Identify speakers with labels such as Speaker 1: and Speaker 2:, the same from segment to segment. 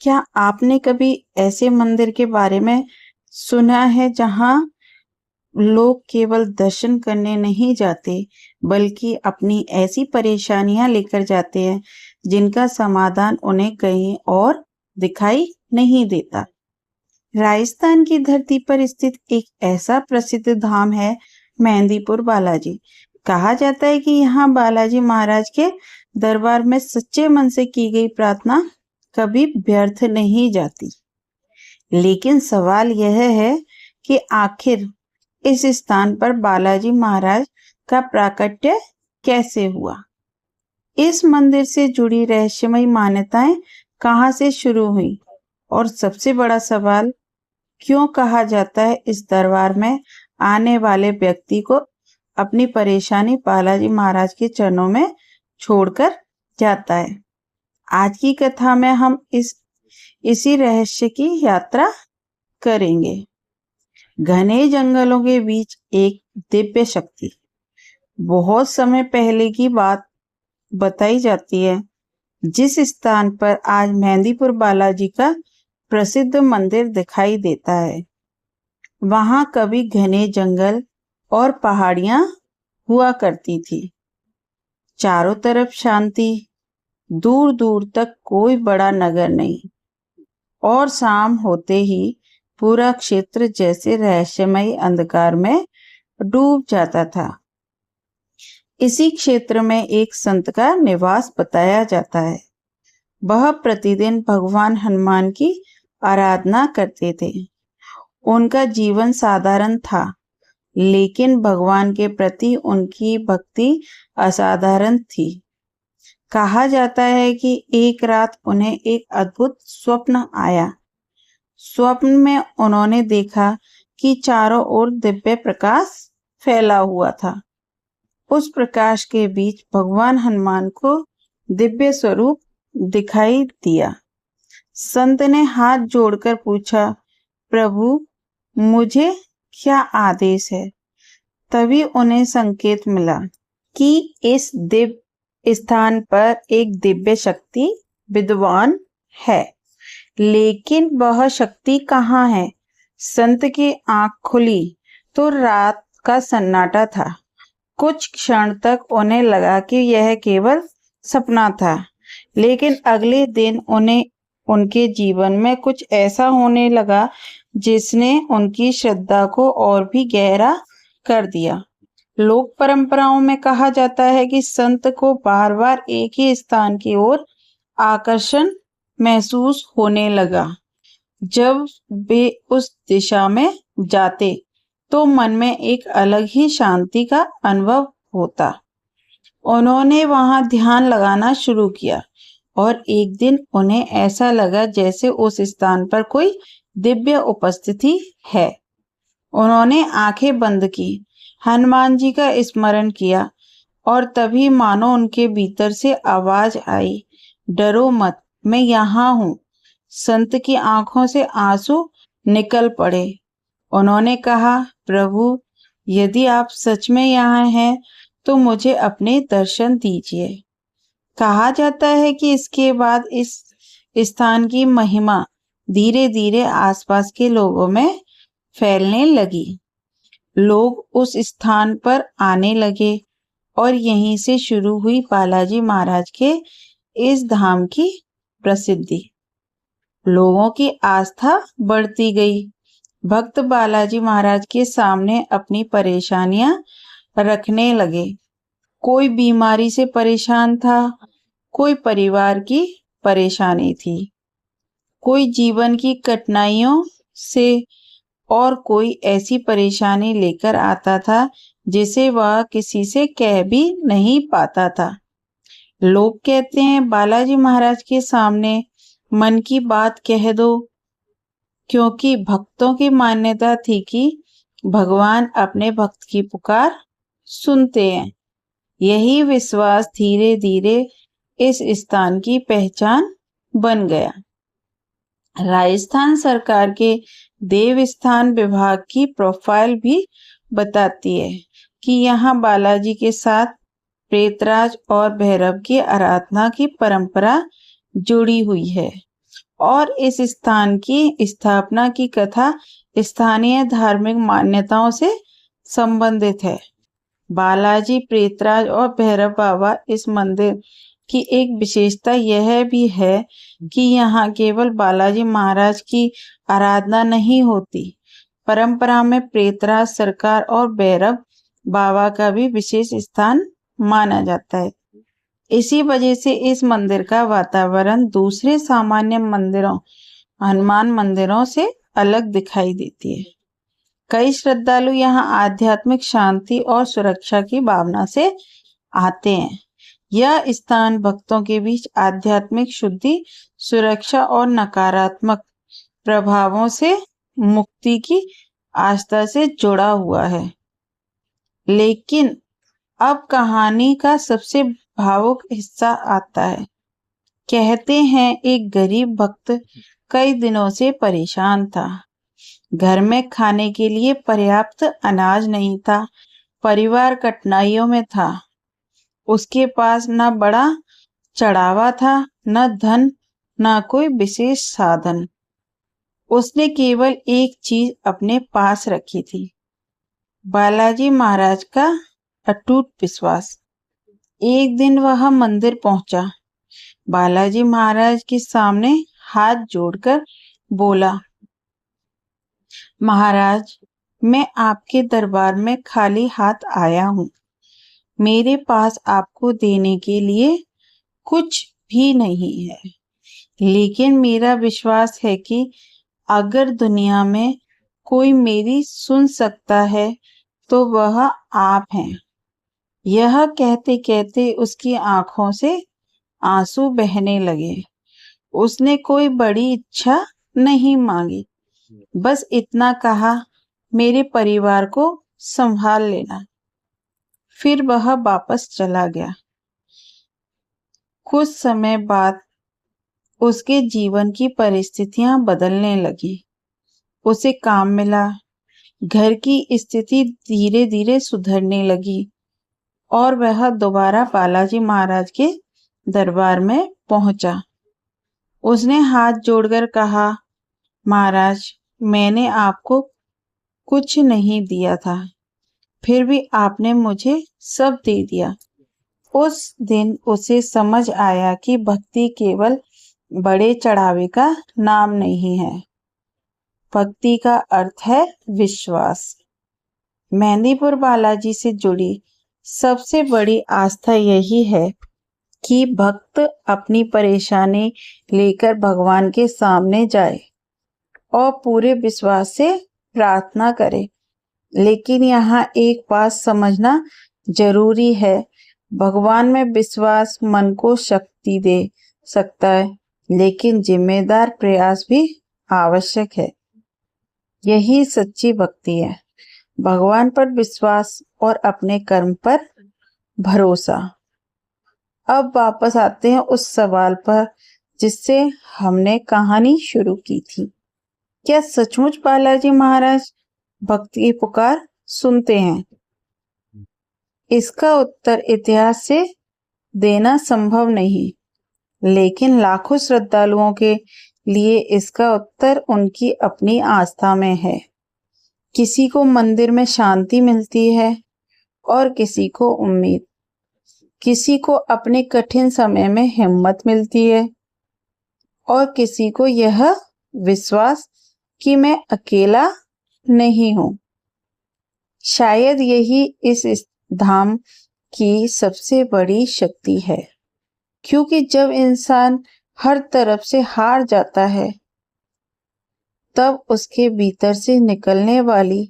Speaker 1: क्या आपने कभी ऐसे मंदिर के बारे में सुना है जहां लोग केवल दर्शन करने नहीं जाते बल्कि अपनी ऐसी परेशानियां लेकर जाते हैं जिनका समाधान उन्हें कहीं और दिखाई नहीं देता। राजस्थान की धरती पर स्थित एक ऐसा प्रसिद्ध धाम है मेहंदीपुर बालाजी। कहा जाता है कि यहाँ बालाजी महाराज के दरबार में सच्चे मन से की गई प्रार्थना कभी व्यर्थ नहीं जाती। लेकिन सवाल यह है कि आखिर इस स्थान पर बालाजी महाराज का प्राकट्य कैसे हुआ? इस मंदिर से जुड़ी रहस्यमयी मान्यताएं कहां से शुरू हुई? और सबसे बड़ा सवाल, क्यों कहा जाता है इस दरबार में आने वाले व्यक्ति को अपनी परेशानी बालाजी महाराज के चरणों में छोड़कर जाता है? आज की कथा में हम इसी रहस्य की यात्रा करेंगे। घने जंगलों के बीच एक दिव्य शक्ति। बहुत समय पहले की बात बताई जाती है। जिस स्थान पर आज मेहंदीपुर बालाजी का प्रसिद्ध मंदिर दिखाई देता है, वहां कभी घने जंगल और पहाड़ियां हुआ करती थी। चारों तरफ शांति, दूर दूर तक कोई बड़ा नगर नहीं, और शाम होते ही पूरा क्षेत्र जैसे रहस्यमय अंधकार में डूब जाता था। इसी क्षेत्र में एक संत का निवास बताया जाता है। वह प्रतिदिन भगवान हनुमान की आराधना करते थे। उनका जीवन साधारण था, लेकिन भगवान के प्रति उनकी भक्ति असाधारण थी। कहा जाता है कि एक रात उन्हें एक अद्भुत स्वप्न आया। स्वप्न में उन्होंने देखा कि चारों ओर दिव्य प्रकाश फैला हुआ था। उस प्रकाश के बीच भगवान हनुमान को दिव्य स्वरूप दिखाई दिया। संत ने हाथ जोड़कर पूछा, प्रभु, मुझे क्या आदेश है? तभी उन्हें संकेत मिला कि इस दिव्य स्थान पर एक दिव्य शक्ति विद्वान है, लेकिन वह शक्ति कहाँ है? संत की आंख खुली तो रात का सन्नाटा था। कुछ क्षण तक उन्हें लगा कि यह केवल सपना था, लेकिन अगले दिन उनके जीवन में कुछ ऐसा होने लगा जिसने उनकी श्रद्धा को और भी गहरा कर दिया। लोक परंपराओं में कहा जाता है कि संत को बार बार एक ही स्थान की ओर आकर्षण महसूस होने लगा। जब वे उस दिशा में जाते तो मन में एक अलग ही शांति का अनुभव होता। उन्होंने वहां ध्यान लगाना शुरू किया और एक दिन उन्हें ऐसा लगा जैसे उस स्थान पर कोई दिव्य उपस्थिति है। उन्होंने आंखें बंद की, हनुमान जी का स्मरण किया और तभी मानो उनके भीतर से आवाज आई, डरो मत, मैं यहाँ हूँ। संत की आंखों से आंसू निकल पड़े। उन्होंने कहा, प्रभु, यदि आप सच में यहाँ हैं तो मुझे अपने दर्शन दीजिए। कहा जाता है कि इसके बाद इस स्थान की महिमा धीरे धीरे आसपास के लोगों में फैलने लगी। लोग उस स्थान पर आने लगे और यहीं से शुरू हुई बालाजी महाराज के इस धाम की प्रसिद्धि। लोगों की आस्था बढ़ती गई। भक्त बालाजी महाराज के सामने अपनी परेशानियां रखने लगे। कोई बीमारी से परेशान था, कोई परिवार की परेशानी थी, कोई जीवन की कठिनाइयों से, और कोई ऐसी परेशानी लेकर आता था जिसे वह किसी से कह भी नहीं पाता था। लोग कहते हैं, बालाजी महाराज के सामने मन की बात कह दो, क्योंकि भक्तों की मान्यता थी कि भगवान अपने भक्त की पुकार सुनते हैं। यही विश्वास धीरे धीरे इस स्थान की पहचान बन गया। राजस्थान सरकार के देवस्थान विभाग की प्रोफाइल भी बताती है कि यहाँ बालाजी के साथ प्रेतराज और भैरव की आराधना की परंपरा जुड़ी हुई है। और इस स्थान की स्थापना की कथा स्थानीय धार्मिक मान्यताओं से संबंधित है। बालाजी, प्रेतराज और भैरव बाबा इस मंदिर की एक विशेषता यह भी है कि यहाँ केवल बालाजी महाराज की आराधना नहीं होती, परंपरा में प्रेतराज सरकार और भैरव बाबा का भी विशेष स्थान माना जाता है। इसी वजह से इस मंदिर का वातावरण दूसरे सामान्य मंदिरों, हनुमान मंदिरों से अलग दिखाई देती है। कई श्रद्धालु यहाँ आध्यात्मिक शांति और सुरक्षा की भावना से आते हैं। यह स्थान भक्तों के बीच आध्यात्मिक शुद्धि, सुरक्षा और नकारात्मक प्रभावों से मुक्ति की आस्था से जुड़ा हुआ है। लेकिन अब कहानी का सबसे भावुक हिस्सा आता है। कहते हैं एक गरीब भक्त कई दिनों से परेशान था। घर में खाने के लिए पर्याप्त अनाज नहीं था। परिवार कठिनाइयों में था। उसके पास न बड़ा चढ़ावा था, न धन, न कोई विशेष साधन। उसने केवल एक चीज अपने पास रखी थी, बालाजी महाराज का अटूट विश्वास। एक दिन वह मंदिर पहुंचा। बालाजी महाराज के सामने हाथ जोड़कर बोला, महाराज, मैं आपके दरबार में खाली हाथ आया हूँ। मेरे पास आपको देने के लिए कुछ भी नहीं है, लेकिन मेरा विश्वास है कि अगर दुनिया में कोई मेरी सुन सकता है तो वह आप हैं। यह कहते कहते उसकी आंखों से आंसू बहने लगे। उसने कोई बड़ी इच्छा नहीं मांगी, बस इतना कहा, मेरे परिवार को संभाल लेना। फिर वह वापस चला गया। कुछ समय बाद उसके जीवन की परिस्थितियां बदलने लगी। उसे काम मिला, घर की स्थिति धीरे धीरे सुधरने लगी और वह दोबारा बालाजी महाराज के दरबार में पहुंचा। उसने हाथ जोड़कर कहा, महाराज, मैंने आपको कुछ नहीं दिया था, फिर भी आपने मुझे सब दे दिया। उस दिन उसे समझ आया कि भक्ति केवल बड़े चढ़ावे का नाम नहीं है। भक्ति का अर्थ है विश्वास। मेहंदीपुर बालाजी से जुड़ी सबसे बड़ी आस्था यही है कि भक्त अपनी परेशानी लेकर भगवान के सामने जाए और पूरे विश्वास से प्रार्थना करे। लेकिन यहाँ एक बात समझना जरूरी है, भगवान में विश्वास मन को शक्ति दे सकता है, लेकिन जिम्मेदार प्रयास भी आवश्यक है। यही सच्ची भक्ति है, भगवान पर विश्वास और अपने कर्म पर भरोसा। अब वापस आते हैं उस सवाल पर जिससे हमने कहानी शुरू की थी। क्या सचमुच बालाजी महाराज भक्त की पुकार सुनते हैं? इसका उत्तर इतिहास से देना संभव नहीं, लेकिन लाखों श्रद्धालुओं के लिए इसका उत्तर उनकी अपनी आस्था में है। किसी को मंदिर में शांति मिलती है और किसी को उम्मीद, किसी को अपने कठिन समय में हिम्मत मिलती है और किसी को यह विश्वास कि मैं अकेला नहीं हूं। शायद यही इस धाम की सबसे बड़ी शक्ति है, क्योंकि जब इंसान हर तरफ से हार जाता है, तब उसके भीतर से निकलने वाली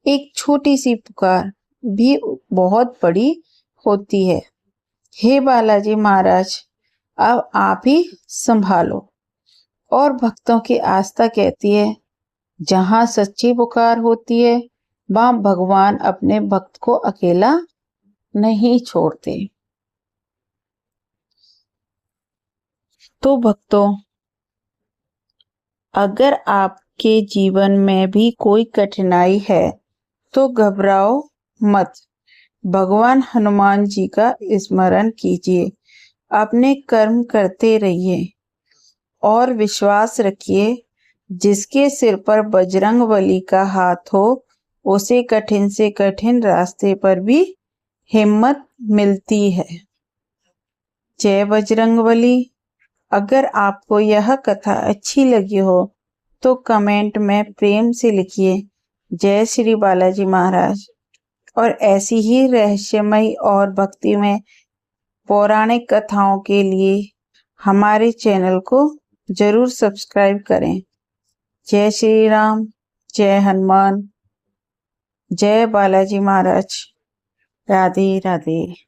Speaker 1: एक छोटी सी पुकार भी बहुत बड़ी होती है। हे बालाजी महाराज, अब आप ही संभालो। और भक्तों की आस्था कहती है, जहां सच्ची पुकार होती है, वहां भगवान अपने भक्त को अकेला नहीं छोड़ते। तो भक्तों, अगर आपके जीवन में भी कोई कठिनाई है तो घबराओ मत। भगवान हनुमान जी का स्मरण कीजिए, अपने कर्म करते रहिए और विश्वास रखिए, जिसके सिर पर बजरंगबली का हाथ हो, उसे कठिन से कठिन रास्ते पर भी हिम्मत मिलती है। जय बजरंगबली। अगर आपको यह कथा अच्छी लगी हो तो कमेंट में प्रेम से लिखिए जय श्री बालाजी महाराज। और ऐसी ही रहस्यमयी और भक्तिमय पौराणिक कथाओं के लिए हमारे चैनल को जरूर सब्सक्राइब करें। जय श्री राम, जय हनुमान, जय बालाजी महाराज। राधे राधे।